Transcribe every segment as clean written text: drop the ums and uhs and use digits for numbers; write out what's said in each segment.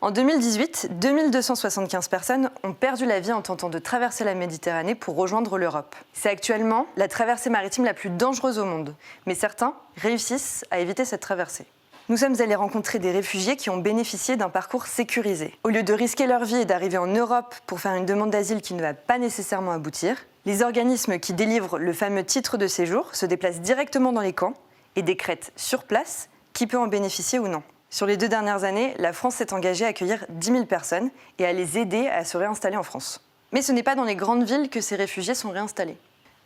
En 2018, 2275 personnes ont perdu la vie en tentant de traverser la Méditerranée pour rejoindre l'Europe. C'est actuellement la traversée maritime la plus dangereuse au monde, mais certains réussissent à éviter cette traversée. Nous sommes allés rencontrer des réfugiés qui ont bénéficié d'un parcours sécurisé. Au lieu de risquer leur vie et d'arriver en Europe pour faire une demande d'asile qui ne va pas nécessairement aboutir, les organismes qui délivrent le fameux titre de séjour se déplacent directement dans les camps et décrètent sur place qui peut en bénéficier ou non. Sur les 2 dernières années, la France s'est engagée à accueillir 10 000 personnes et à les aider à se réinstaller en France. Mais ce n'est pas dans les grandes villes que ces réfugiés sont réinstallés.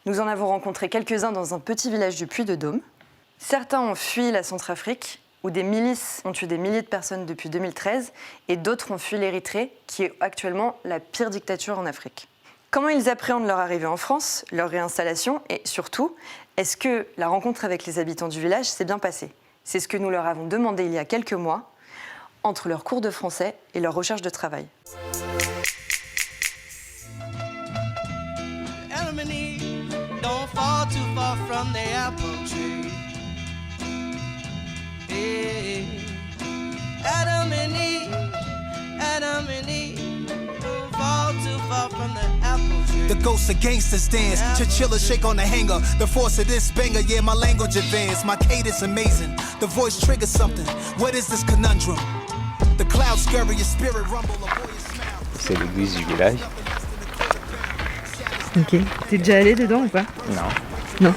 Nous en avons rencontré quelques-uns dans un petit village du Puy-de-Dôme. Certains ont fui la Centrafrique, où des milices ont tué des milliers de personnes depuis 2013, et d'autres ont fui l'Érythrée, qui est actuellement la pire dictature en Afrique. Comment ils appréhendent leur arrivée en France, leur réinstallation, et surtout, est-ce que la rencontre avec les habitants du village s'est bien passée ? C'est ce que nous leur avons demandé il y a quelques mois, entre leurs cours de français et leur recherche de travail. The ghosts of gangsters dance, chinchilla shake on the hanger. The force of this banger, yeah, my language advanced. My cadence amazing, the voice triggers something. What is this conundrum? The clouds scurry, your spirit rumble, a boy smile. C'est l'église du village. Ok. T'es déjà allé dedans ou pas? Non. Non.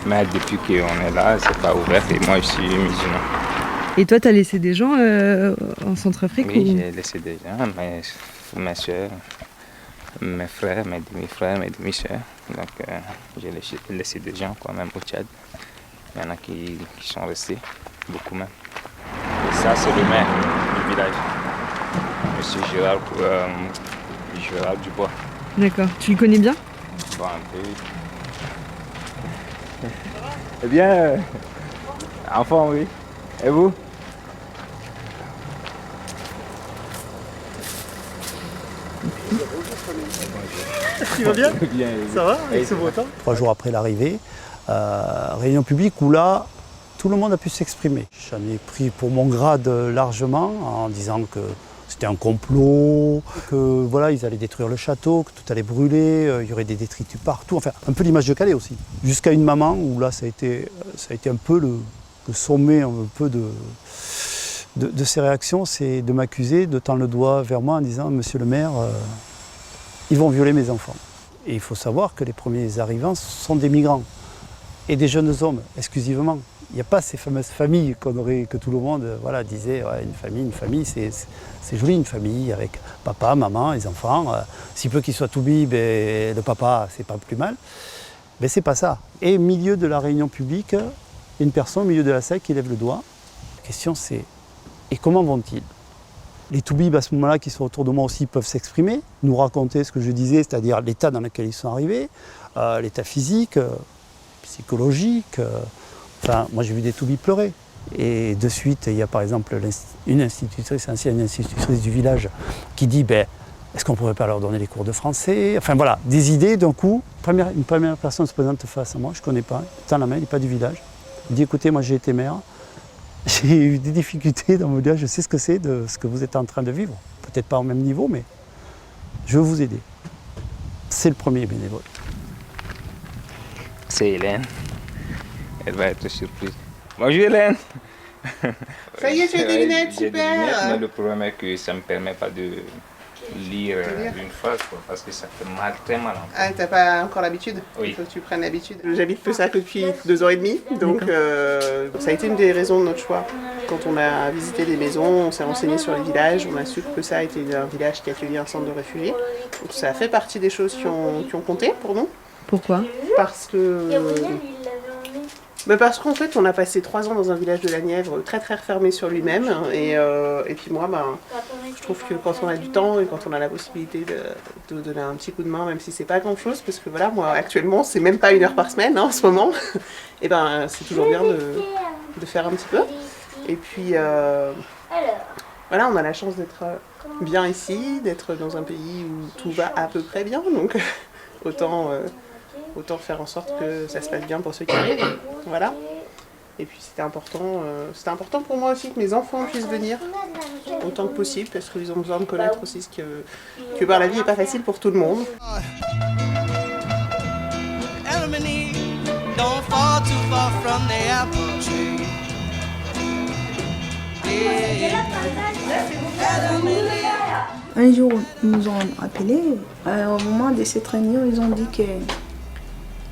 Mais depuis qu'on est là, c'est pas ouvert et moi je suis musulman. Et toi, t'as laissé des gens en Centrafrique? Oui, ou... j'ai laissé des gens, mes soeurs, mes frères, mes demi-frères, mes demi-sœurs. Donc j'ai laissé des gens quand même au Tchad. Il y en a qui sont restés, beaucoup même. Et ça, c'est le maire du village, Monsieur Gérard Dubois. D'accord. Tu le connais bien? Bon, un peu. Eh bien, enfant, oui. Et vous? Tu vas bien? Bien. Ça va avec ce beau temps? 3 jours après l'arrivée, réunion publique où là, tout le monde a pu s'exprimer. J'en ai pris pour mon grade largement en disant que c'était un complot, que voilà, ils allaient détruire le château, que tout allait brûler, il y aurait des détritus partout, enfin un peu l'image de Calais aussi. Jusqu'à une maman où là ça a été un peu le sommet un peu de ces réactions, c'est de m'accuser, de tendre le doigt vers moi en disant « Monsieur le maire, ils vont violer mes enfants ». Et il faut savoir que les premiers arrivants sont des migrants et des jeunes hommes exclusivement. Il n'y a pas ces fameuses familles que tout le monde disait ouais, une famille c'est joli, une famille avec papa, maman, les enfants. Si peu qu'ils soient tout bib et le papa, c'est pas plus mal. Mais c'est pas ça. Et au milieu de la réunion publique, une personne au milieu de la salle qui lève le doigt. La question c'est, et comment vont-ils? Les toubibs à ce moment-là qui sont autour de moi aussi peuvent s'exprimer, nous raconter ce que je disais, c'est-à-dire l'état dans lequel ils sont arrivés, l'état physique, psychologique. Enfin, moi j'ai vu des toubibs pleurer. Et de suite, il y a par exemple une institutrice, ancienne institutrice du village, qui dit est-ce qu'on ne pourrait pas leur donner les cours de français? Enfin voilà, des idées d'un coup. Une première personne se présente face à moi, je ne connais pas, il tend la main, il n'est pas du village. Il dit écoutez, moi j'ai été maire, j'ai eu des difficultés dans mon village, je sais ce que c'est de ce que vous êtes en train de vivre. Peut-être pas au même niveau, mais je veux vous aider. C'est le premier bénévole. C'est Hélène. Elle va être surprise. Bonjour Hélène. Ça y est, tu as des lunettes, J'ai des lunettes, mais super. le problème est que ça ne me permet pas de lire une phrase, parce que ça fait mal, très mal. En fait. Ah, t'as pas encore l'habitude? Oui. Il faut que tu prennes l'habitude. J'habite Pessac depuis 2 ans et demi, donc ça a été une des raisons de notre choix. Quand on a visité les maisons, on s'est renseigné sur les villages, on a su que Pessac était un village qui accueillait un centre de réfugiés. Donc ça a fait partie des choses qui ont compté pour nous. Pourquoi? Parce qu'en fait, on a passé 3 ans dans un village de la Nièvre très très refermé sur lui-même. Et puis moi, je trouve que quand on a du temps et quand on a la possibilité de donner un petit coup de main, même si c'est pas grand-chose, parce que voilà, moi actuellement, c'est même pas 1 heure par semaine en ce moment, et c'est toujours bien de faire un petit peu. Et puis voilà, on a la chance d'être bien ici, d'être dans un pays où tout va à peu près bien, donc autant faire en sorte que ça se passe bien pour ceux qui arrivent. Voilà. Et puis c'était important pour moi aussi que mes enfants puissent venir autant que possible, parce qu'ils ont besoin de connaître aussi que la vie n'est pas facile pour tout le monde. Don't fall too far from the apple tree. Un jour, ils nous ont appelés. Au moment de cette réunion, ils ont dit que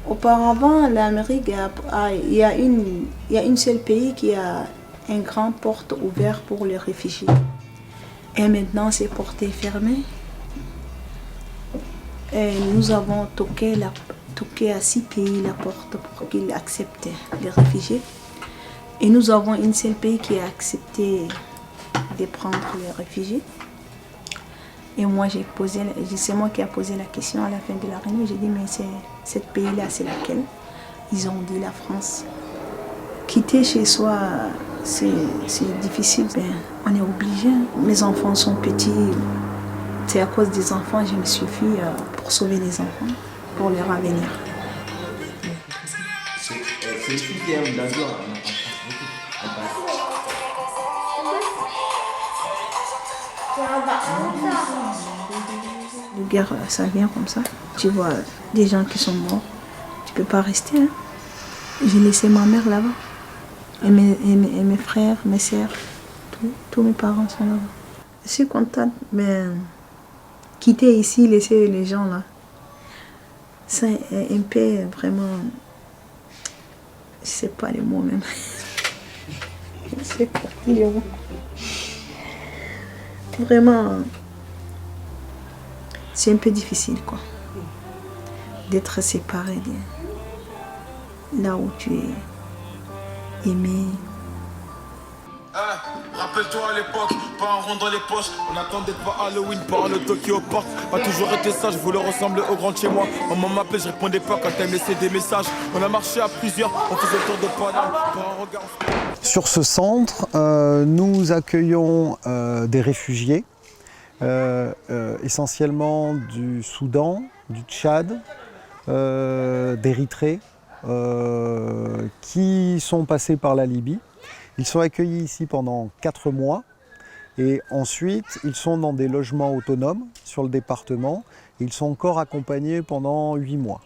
auparavant, l'Amérique, il y a une seule pays qui a une grande porte ouverte pour les réfugiés. Et maintenant, ces portes est fermée. Et nous avons toqué à 6 pays la porte pour qu'ils acceptent les réfugiés. Et nous avons une seule pays qui a accepté de prendre les réfugiés. Et moi, c'est moi qui ai posé la question à la fin de la réunion. J'ai dit, mais cette pays-là, c'est laquelle? Ils ont dit la France. Quitter chez soi, c'est difficile. Ben, on est obligé. Mes enfants sont petits. C'est à cause des enfants, je me suis fui pour sauver les enfants, pour leur avenir. C'est une fille qui aime la joie. La guerre, ça vient comme ça. Tu vois des gens qui sont morts. Tu peux pas rester. Hein. J'ai laissé ma mère là-bas. Et mes frères, mes sœurs. Tous mes parents sont là-bas. Je suis contente, mais quitter ici, laisser les gens là, c'est un peu vraiment... Je sais pas les mots même. Je sais pas les mots. Vraiment, c'est un peu difficile quoi. D'être séparé de là où tu es aimé. Rappelle-toi à l'époque, pas un rond dans les poches. On attendait pas Halloween par le Tokyo Park. Pas toujours été sage, je voulais ressembler au grand de chez moi. Maman m'appelait, je répondais pas quand elle me laissait des messages. On a marché à plusieurs, on faisait le tour de Paname. Pour un regard... Sur ce centre, nous accueillons des réfugiés, essentiellement du Soudan, du Tchad, d'Érythrée, qui sont passés par la Libye. Ils sont accueillis ici pendant 4 mois et ensuite ils sont dans des logements autonomes sur le département et ils sont encore accompagnés pendant 8 mois.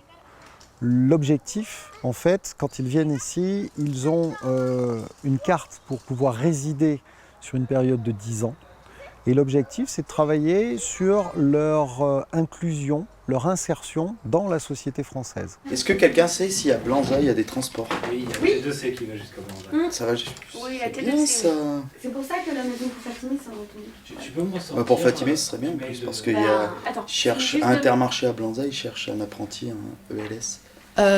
L'objectif, en fait, quand ils viennent ici, ils ont une carte pour pouvoir résider sur une période de 10 ans. Et l'objectif, c'est de travailler sur leur inclusion, leur insertion dans la société française. Est-ce que quelqu'un sait si à Blanza, il y a des transports? Oui, il y a le T2C qui va jusqu'à Blanza. Ça va, oui, la T2C, bien, ça. C'est pour ça que la maison pour Fatimé s'en retourne. Tu peux me ressortir pour Fatimé, ce serait bien en plus, parce qu'il cherche à Intermarché à Blanza, il cherche un apprenti, un ELS.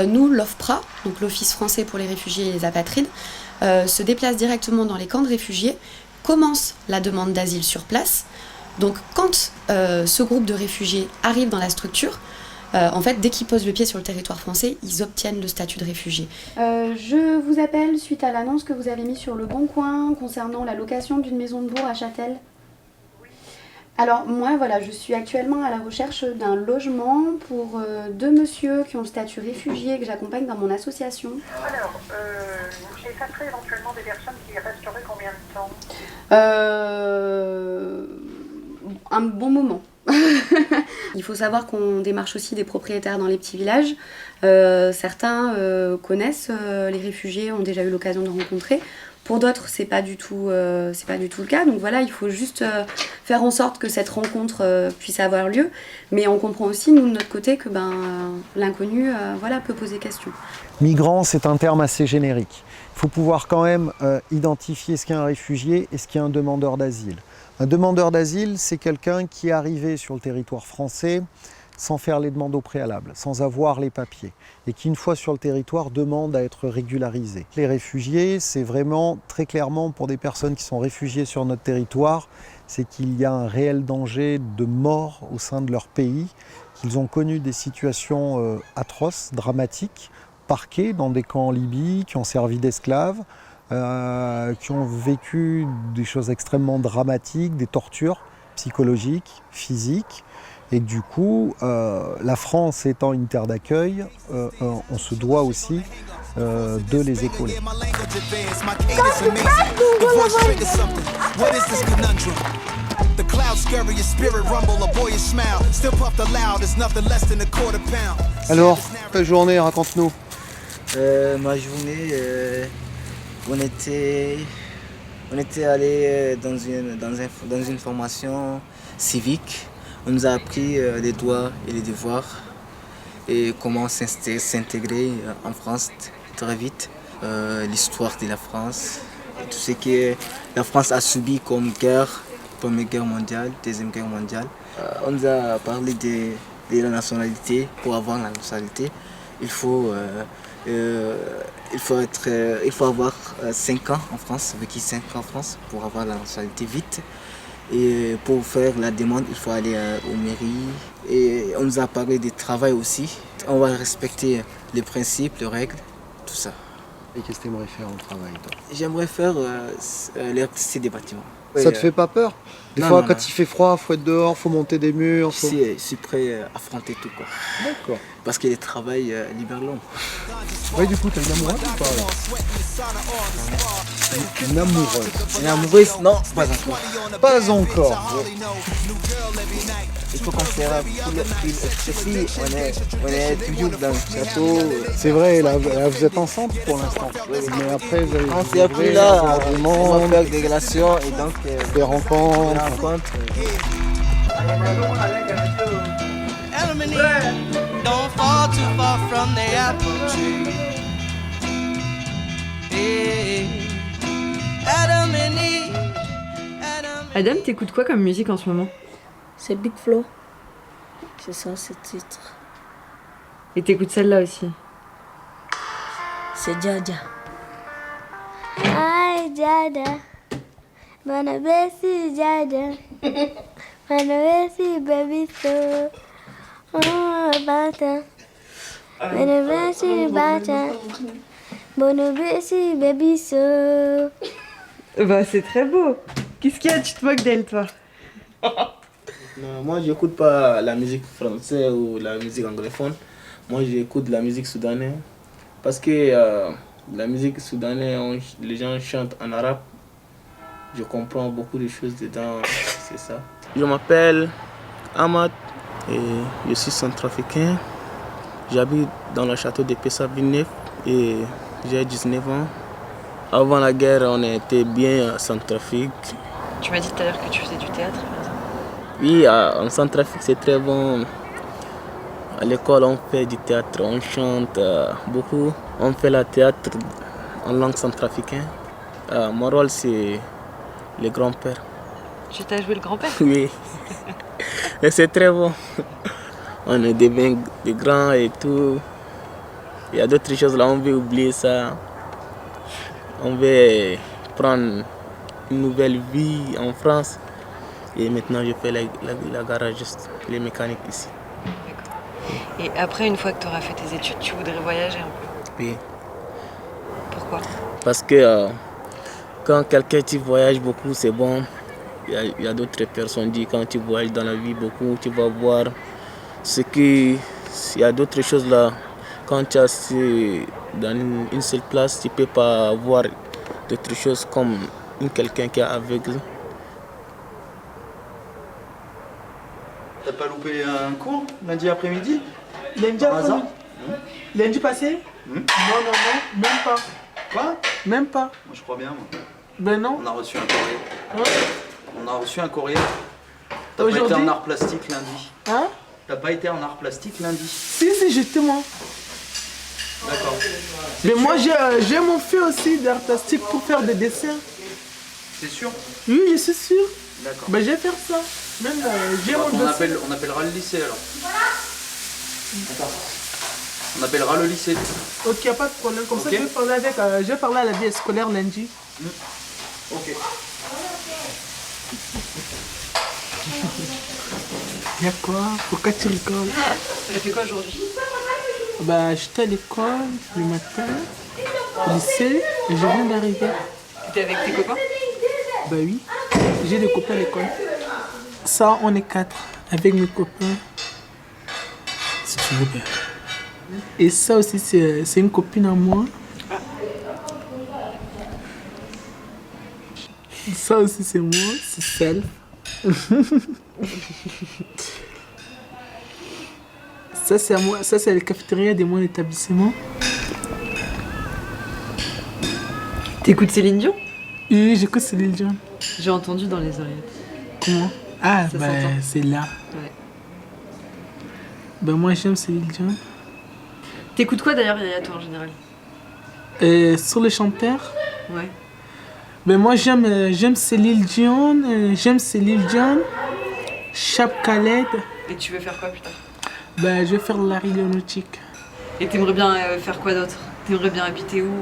Nous, l'OFPRA, donc l'Office français pour les réfugiés et les apatrides, se déplace directement dans les camps de réfugiés, commence la demande d'asile sur place. Donc quand ce groupe de réfugiés arrive dans la structure, en fait, dès qu'ils posent le pied sur le territoire français, ils obtiennent le statut de réfugié. Je vous appelle suite à l'annonce que vous avez mise sur Le Bon Coin concernant la location d'une maison de bourg à Châtel. Alors moi, voilà, je suis actuellement à la recherche d'un logement pour 2 messieurs qui ont le statut réfugié que j'accompagne dans mon association. Alors, ça serait éventuellement des personnes qui resteraient combien de temps Un bon moment. Il faut savoir qu'on démarche aussi des propriétaires dans les petits villages. Certains connaissent les réfugiés, ont déjà eu l'occasion de rencontrer. Pour d'autres, c'est pas du tout le cas. Donc voilà, il faut juste faire en sorte que cette rencontre puisse avoir lieu. Mais on comprend aussi, nous, de notre côté, que l'inconnu peut poser question. Migrant, c'est un terme assez générique. Il faut pouvoir quand même identifier ce qu'est un réfugié et ce qu'est un demandeur d'asile. Un demandeur d'asile, c'est quelqu'un qui est arrivé sur le territoire français sans faire les demandes au préalable, sans avoir les papiers, et qui, une fois sur le territoire, demande à être régularisé. Les réfugiés, c'est vraiment très clairement pour des personnes qui sont réfugiées sur notre territoire, c'est qu'il y a un réel danger de mort au sein de leur pays, qu'ils ont connu des situations atroces, dramatiques, parqués dans des camps en Libye, qui ont servi d'esclaves, qui ont vécu des choses extrêmement dramatiques, des tortures psychologiques, physiques. Et du coup, la France étant une terre d'accueil, on se doit aussi de les épauler. Alors, ta journée, raconte-nous. Ma journée, on était allé dans une formation civique. On nous a appris les droits et les devoirs et comment s'intégrer en France très vite. L'histoire de la France, et tout ce que la France a subi comme guerre, Première Guerre mondiale, Deuxième Guerre mondiale. On nous a parlé de la nationalité. Pour avoir la nationalité, il faut avoir 5 ans en France, vécu 5 ans en France pour avoir la nationalité vite. Et pour faire la demande, il faut aller aux mairies. Et on nous a parlé du travail aussi. On va respecter les principes, les règles, tout ça. Et qu'est-ce que tu aimerais faire au travail, toi? J'aimerais faire l'électricité des bâtiments. Ça te fait pas peur? Des fois, quand il fait froid, il faut être dehors, il faut monter des murs. Je suis prêt à affronter tout, quoi. D'accord. Parce que le travail libère l'homme. Ouais, du coup, t'as une amoureuse ou pas? Une amoureuse. Une amoureuse? Non, pas encore. Pas encore. Il faut qu'on s'arrête. On est toujours dans le château. C'est vrai, là, vous êtes ensemble pour l'instant. Mais après, vous allez on s'est appris là, on va faire des relations et donc des rencontres. Don't fall too far from the apple tree. Adam and Eve. Adam, t'écoutes quoi comme musique en ce moment? C'est Big Flo. C'est ça, ce titre. Et t'écoutes celle-là aussi? C'est Jaja. Hi, Jaja. Wanna be Jaja. Wanna be baby so. Oh, bata. Wanna be bata. Wanna be baby so. Bah, c'est très beau. Qu'est-ce qu'il y a? Tu te moques d'elle, toi? Non, moi, j'écoute pas la musique française ou la musique anglophone. Moi, j'écoute la musique soudanaise. Parce que la musique soudanaise, les gens chantent en arabe. Je comprends beaucoup de choses dedans, c'est ça. Je m'appelle Ahmad et je suis centrafricain. J'habite dans le château de Pessa-Villeneuve et j'ai 19 ans. Avant la guerre, on était bien en Centrafrique. Tu m'as dit tout à l'heure que tu faisais du théâtre, par exemple. Oui, en Centrafrique, c'est très bon. À l'école, on fait du théâtre, on chante beaucoup. On fait le théâtre en langue centrafricaine. Mon rôle, c'est le grand-père. Tu t'as joué le grand-père? Oui. Et c'est très bon. On est des grands et tout. Il y a d'autres choses là, on veut oublier ça. On veut prendre une nouvelle vie en France. Et maintenant, je fais la garagiste, les mécaniques ici. D'accord. Et après, une fois que tu auras fait tes études, tu voudrais voyager un peu? Oui. Pourquoi? Parce que quand quelqu'un tu voyages beaucoup, c'est bon. Il y a d'autres personnes qui disent quand tu voyages dans la vie beaucoup, tu vas voir ce qui... Il y a d'autres choses là. Quand tu es dans une seule place, tu ne peux pas voir d'autres choses comme quelqu'un qui est aveugle. T'as pas loupé un cours lundi après-midi? Lundi après-midi? Lundi passé? Non, même pas. Quoi? Même pas. Moi je crois bien, moi. Ben non. On a reçu un courrier. Hein? On a reçu un courrier. T'as pas été en art plastique lundi? Hein? T'as pas été en art plastique lundi? Si, justement. D'accord. Mais moi j'ai mon fait aussi d'art plastique pour faire des dessins. C'est sûr? Oui, je suis sûr. D'accord. Ben je vais faire ça. Même j'ai mon dossier. On appellera le lycée alors. Attends. On appellera le lycée. Ok, pas de problème. Comme ça, Okay. je vais parler à la vie scolaire lundi. Ok. Y'a quoi? Pourquoi tu rigoles? Tu as fait quoi aujourd'hui? Bah, j'étais à l'école le matin, au lycée, et je viens d'arriver. Tu étais avec tes copains? Bah oui, j'ai des copains à l'école. Ça, on est 4 avec mes copains. Si tu veux bien. Et ça aussi, c'est une copine à moi. Ça aussi c'est moi, c'est self. Ça c'est à moi, ça c'est la cafétéria de mon établissement. T'écoutes Céline Dion? Oui, j'écoute Céline Dion. J'ai entendu dans les oreillettes. Comment? Ah, Ça bah s'entend. c'est là. Ouais. Ben moi j'aime Céline Dion. T'écoutes quoi d'ailleurs, Yaya, toi en général? Sur les chanteurs, Ouais. ben moi j'aime Céline Dion, Chap Khaled. Et tu veux faire quoi plus tard? Ben je vais faire l'aéronautique. Et t'aimerais bien faire quoi d'autre? T'aimerais bien habiter où?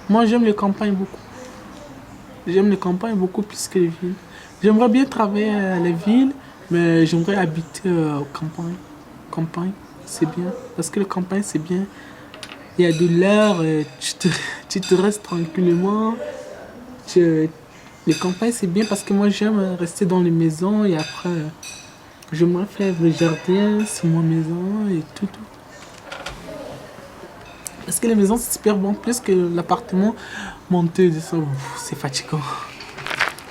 Moi j'aime les campagnes beaucoup. J'aime les campagnes beaucoup plus que les villes. J'aimerais bien travailler à la ville, mais j'aimerais habiter aux campagnes. Campagne, c'est bien. Parce que les campagnes, c'est bien. Il y a de l'air, tu te restes tranquillement. Les campagnes, c'est bien parce que moi, j'aime rester dans les maisons et après, j'aimerais faire le jardin sur ma maison et tout. Parce que les maisons, c'est super bon. Plus que l'appartement, monter, descendre, c'est fatigant.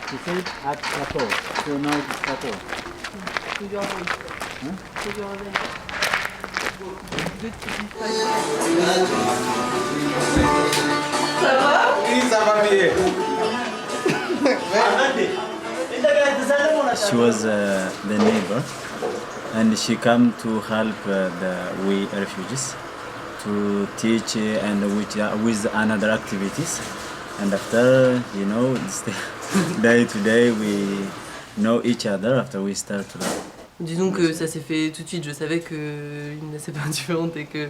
Tu fais à 14, so now it's 14. Ça va? Oui, ça va bien. She was the neighbor, and she came to help we refugees to teach and with another activities. And after, day to day, we know each other after we start to learn. Disons que ça s'est fait tout de suite. Je savais qu'il est assez pas différente et que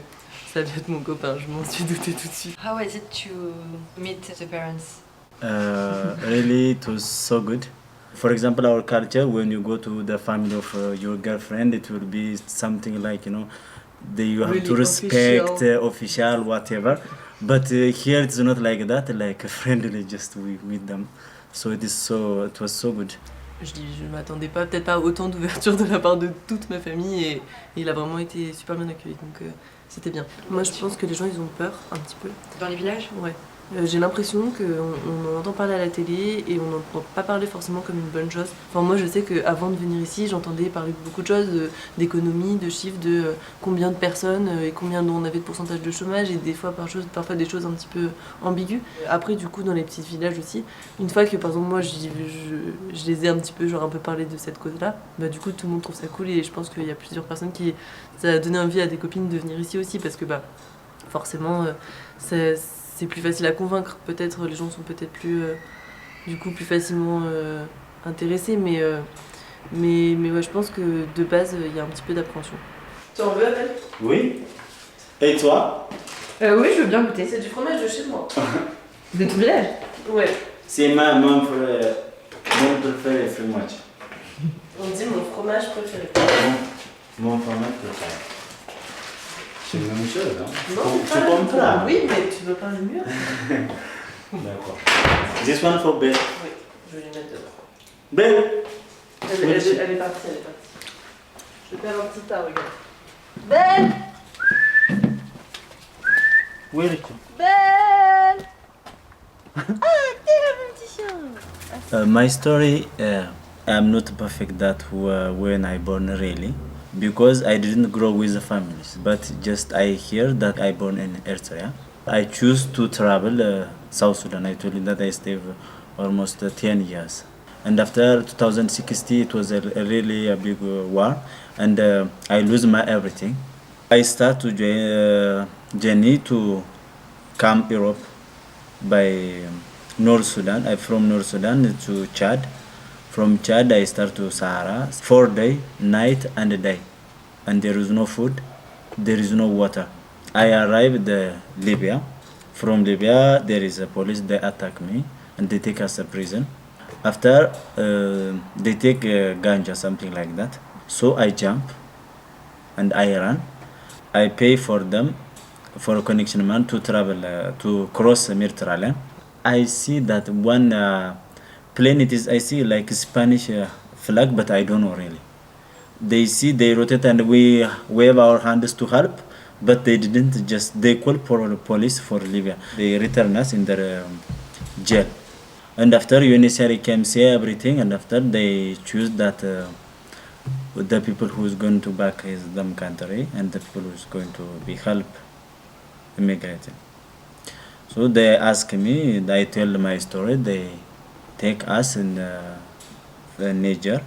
ça allait être mon copain. Je m'en suis doutée tout de suite. How was it to meet the parents? Really, it was so good. For example, our culture, when you go to the family of your girlfriend, it will be something like, you have Really to respect official. official, whatever. But here it's not like that, like friendly, just we meet them. So it was so good. Je m'attendais pas, peut-être pas à autant d'ouverture de la part de toute ma famille et il a vraiment été super bien accueilli, donc c'était bien. Moi je pense que les gens ils ont peur un petit peu. Dans les villages? Ouais. J'ai l'impression qu'on en entend parler à la télé et on n'entend pas parler forcément comme une bonne chose. Enfin moi je sais qu'avant de venir ici j'entendais parler de beaucoup de choses, d'économie, de chiffres, de combien de personnes et combien on avait de pourcentage de chômage et des fois parfois des choses un petit peu ambiguës. Après du coup dans les petits villages aussi, une fois que par exemple moi je les ai un petit peu un peu parlé de cette cause-là, bah du coup tout le monde trouve ça cool et je pense qu'il y a plusieurs personnes qui ça a donné envie à des copines de venir ici aussi parce que bah forcément c'est plus facile à convaincre, peut-être les gens sont peut-être plus plus facilement intéressés, mais ouais, je pense que de base il y a un petit peu d'appréhension. Tu en veux, Adèle? Oui. Et toi? Oui, je veux bien goûter. C'est du fromage de chez moi. De ton village? Ouais. C'est mon préféré fromage. On dit mon fromage préféré. Mon fromage préféré. C'est la même chose, hein? Non, tu comprends? Oui, mais tu veux pas le mieux. D'accord. This one for Belle. Oui, je vais lui mettre dedans. Belle! Elle est partie, Je vais faire un petit tas, regarde. Belle! Où est le chien? Belle! Ah, t'es là, mon petit chien! My story, I'm not perfect that when I born really, because I didn't grow with the families, but just I hear that I born in Eritrea. I choose to travel South Sudan. I told you that I stayed almost 10 years. And after 2016, it was a really big war, and I lose my everything. I start to journey to come Europe by North Sudan. I'm from North Sudan to Chad. From Chad, I start to Sahara. 4 days, night and day, and there is no food, there is no water. I arrived Libya. From Libya, there is a police. They attack me and they take us to prison. After they take ganja, something like that. So I jump and I run. I pay for them, for a connection man to travel to cross the Mediterranean. I see that one plane. I see like Spanish flag, but I don't know really. They rotate and we wave our hands to help, but they didn't. Just they call for the police for Libya. They return us in their jail. And after UNHCR came see everything, and after they choose that the people who is going to back his them country and the people who is going to be help immigrating. So they ask me, I tell my story. They take us in Niger.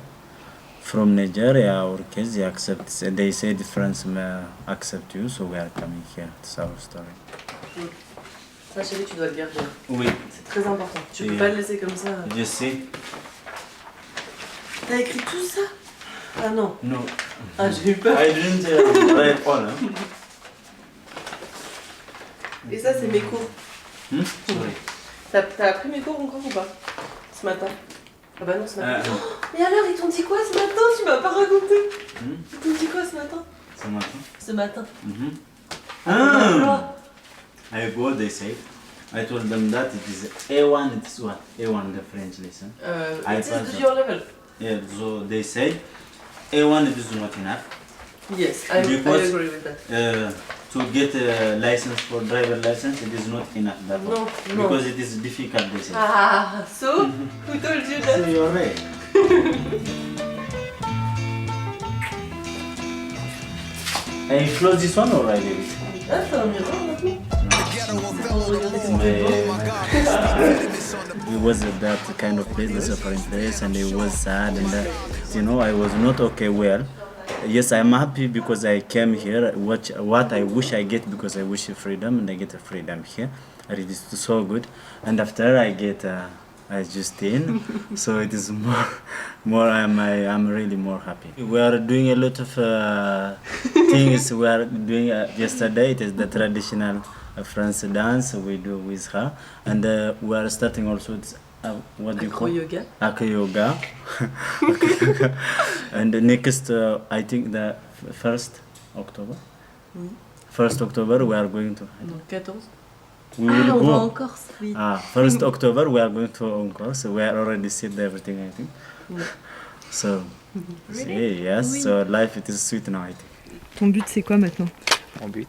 From Nigeria, our case, they accept. They say the France may accept you, so we are coming here. It's our story. Ça, chérie, tu dois le garder. Oui. C'est très important. Tu peux pas le laisser comme ça. Je sais. T'as écrit tout ça? Ah non. No. Ah, j'ai eu peur. I didn't write all. Et ça, c'est mes cours. Sorry. T'as appris mes cours encore ou pas? Ce matin? Ah bah non, ce matin. Mais alors, ils t'ont dit quoi ce matin? Tu m'as pas raconté. Ils t'ont dit quoi ce matin? Ce matin? Ce matin. I go, they say. I told them that it is A1, it is what? A1, the French lesson. It is your level. Yeah, so they say A1 it is not enough. Yes, I agree with that. To get a license for driver license, it is not enough. That No, one. no. Because it is difficult, they say. Ah, so? Who told you that? So you're right. I close this one or I leave it? Ah, t'as un miroir maintenant? It was that kind of place, the suffering place, and it was sad, and you know, I was not okay well. Yes, I'm happy because I came here. What I wish I get, because I wish freedom, and I get a freedom here. And it is so good. And after I get I just in, so it is more. I'm really more happy. We are doing a lot of things. We are doing yesterday. It is the traditional French dance we do with her, and we are starting also. What do you call yoga? Acro yoga. And the next, I think the 1st October. 1st October we are going to. Donc 14. We will on go. va en Corse, oui. 1st October we are going to en Corse. We are already said everything, I think. So, Really? yes. Oui. So life it is sweet now, I think. Ton but c'est quoi maintenant? Mon but,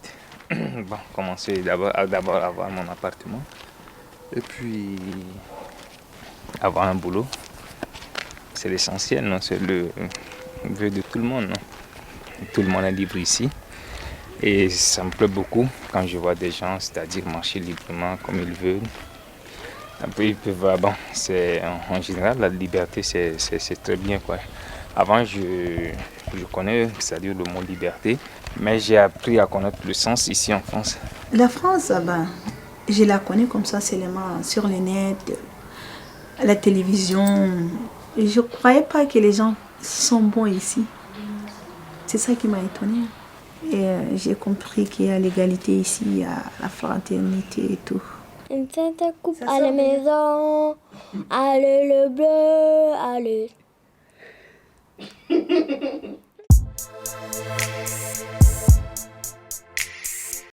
bon, commencer d'abord avoir mon appartement et puis avoir un boulot. C'est l'essentiel, non? C'est le vœu de tout le monde. Non? Tout le monde est libre ici. Et ça me plaît beaucoup quand je vois des gens, c'est-à-dire marcher librement comme ils veulent. Un peu, ils peuvent, bon, en général, la liberté, c'est très bien, quoi. Avant, je connais, c'est-à-dire le mot liberté, mais j'ai appris à connaître le sens ici en France. La France, je la connais comme ça seulement sur le net, à la télévision. Je ne croyais pas que les gens sont bons ici. C'est ça qui m'a étonnée. Et j'ai compris qu'il y a l'égalité ici, il y a la fraternité et tout. Une sainte coupe à la maison, allez le bleu, allez.